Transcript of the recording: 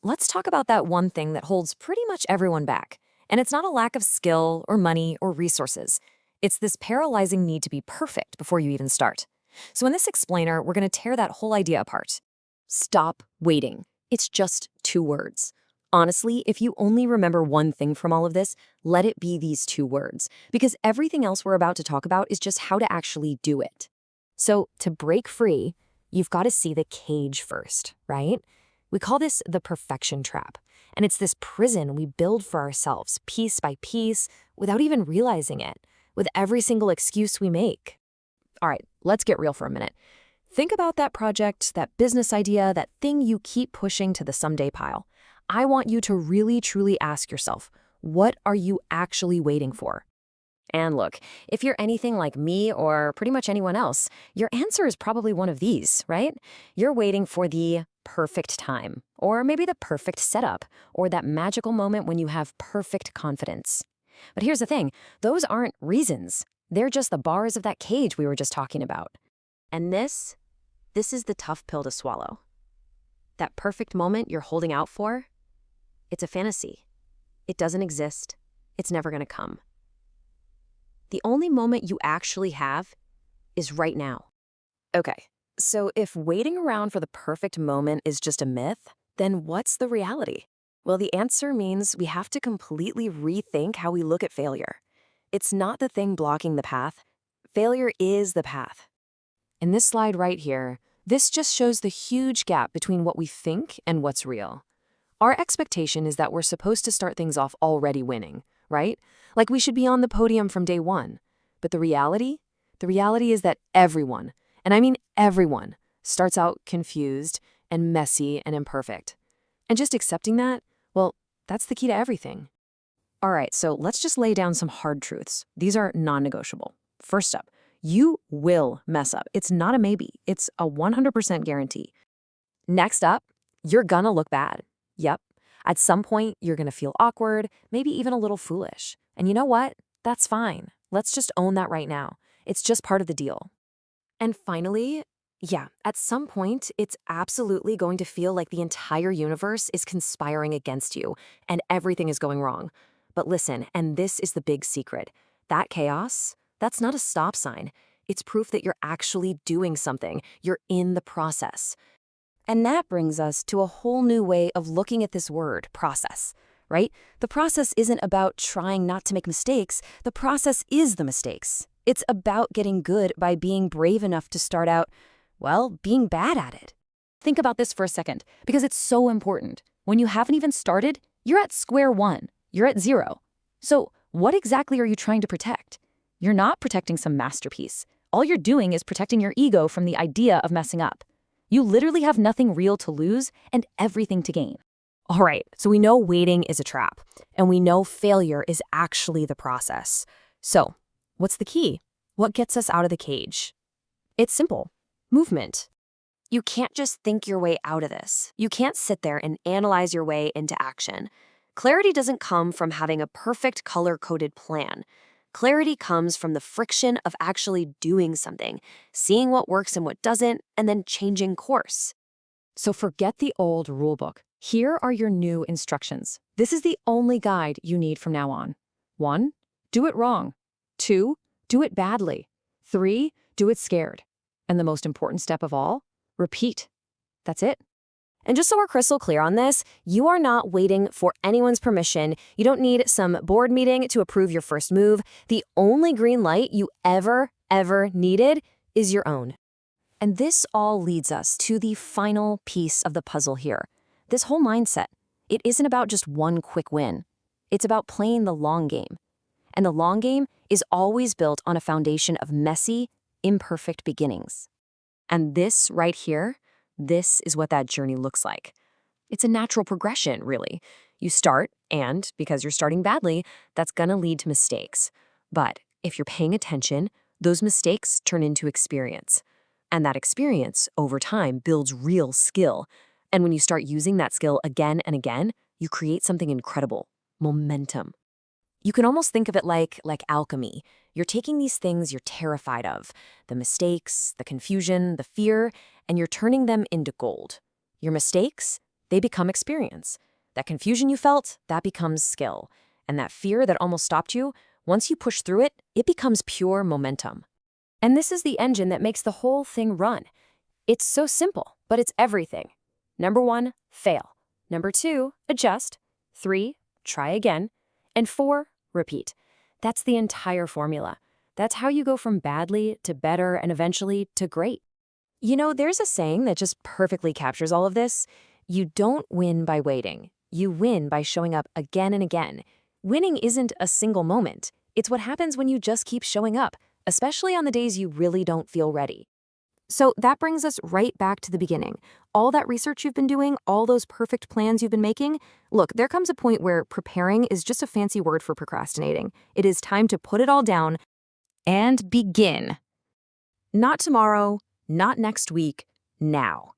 Let's talk about that one thing that holds pretty much everyone back. And it's not a lack of skill or money or resources. It's this paralyzing need to be perfect before you even start. So in this explainer, we're going to tear that whole idea apart. Stop waiting. It's just 2 words. Honestly, if you only remember one thing from all of this, let it be these 2 words, because everything else we're about to talk about is just how to actually do it. So to break free, you've got to see the cage first, right? We call this the perfection trap, and it's this prison we build for ourselves piece by piece without even realizing it, with every single excuse we make. All right, let's get real for a minute. Think about that project, that business idea, that thing you keep pushing to the someday pile. I want you to really, truly ask yourself, what are you actually waiting for? And look, if you're anything like me or pretty much anyone else, your answer is probably one of these, right? You're waiting for the perfect time, or maybe the perfect setup, or that magical moment when you have perfect confidence. But here's the thing, those aren't reasons. They're just the bars of that cage we were just talking about. And this is the tough pill to swallow. That perfect moment you're holding out for, it's a fantasy. It doesn't exist. It's never going to come. The only moment you actually have is right now. Okay, so if waiting around for the perfect moment is just a myth, then what's the reality? Well, the answer means we have to completely rethink how we look at failure. It's not the thing blocking the path. Failure is the path. In this slide right here, this just shows the huge gap between what we think and what's real. Our expectation is that we're supposed to start things off already winning, right? Like we should be on the podium from day one. But the reality is that everyone, and I mean everyone, starts out confused and messy and imperfect. And just accepting that, well, that's the key to everything. All right, so let's just lay down some hard truths. These are non-negotiable. First up, you will mess up. It's not a maybe. It's a 100% guarantee. Next up, you're gonna look bad. Yep. At some point, you're gonna feel awkward, maybe even a little foolish. And you know what? That's fine. Let's just own that right now. It's just part of the deal. And finally, yeah, at some point, it's absolutely going to feel like the entire universe is conspiring against you and everything is going wrong. But listen, and this is the big secret. That chaos, that's not a stop sign. It's proof that you're actually doing something. You're in the process. And that brings us to a whole new way of looking at this word, process, right? The process isn't about trying not to make mistakes. The process is the mistakes. It's about getting good by being brave enough to start out, well, being bad at it. Think about this for a second, because it's so important. When you haven't even started, you're at square one. You're at zero. So what exactly are you trying to protect? You're not protecting some masterpiece. All you're doing is protecting your ego from the idea of messing up. You literally have nothing real to lose and everything to gain. All right, so we know waiting is a trap, and we know failure is actually the process. So, what's the key? What gets us out of the cage? It's simple. Movement. You can't just think your way out of this. You can't sit there and analyze your way into action. Clarity doesn't come from having a perfect color-coded plan. Clarity comes from the friction of actually doing something, seeing what works and what doesn't, and then changing course. So forget the old rulebook. Here are your new instructions. This is the only guide you need from now on. 1, do it wrong. 2, do it badly. 3, do it scared. And the most important step of all, repeat. That's it. And just so we're crystal clear on this, you are not waiting for anyone's permission. You don't need some board meeting to approve your first move. The only green light you ever needed is your own. And this all leads us to the final piece of the puzzle here. This whole mindset. It isn't about just one quick win. It's about playing the long game. And the long game is always built on a foundation of messy, imperfect beginnings. And this right here, this is what that journey looks like. It's a natural progression, really. You start, and because you're starting badly, that's gonna lead to mistakes. But if you're paying attention, those mistakes turn into experience. And that experience, over time, builds real skill. And when you start using that skill again and again, you create something incredible, momentum. You can almost think of it like alchemy. You're taking these things you're terrified of, the mistakes, the confusion, the fear, and you're turning them into gold. Your mistakes, they become experience. That confusion you felt, that becomes skill. And that fear that almost stopped you, once you push through it, it becomes pure momentum. And this is the engine that makes the whole thing run. It's so simple, but it's everything. Number 1, fail. Number 2, adjust. 3, try again. And 4, repeat. That's the entire formula. That's how you go from badly to better and eventually to great. You know, there's a saying that just perfectly captures all of this. You don't win by waiting. You win by showing up again and again. Winning isn't a single moment. It's what happens when you just keep showing up, especially on the days you really don't feel ready. So that brings us right back to the beginning. All that research you've been doing, all those perfect plans you've been making, look, there comes a point where preparing is just a fancy word for procrastinating. It is time to put it all down and begin. Not tomorrow, not next week, now.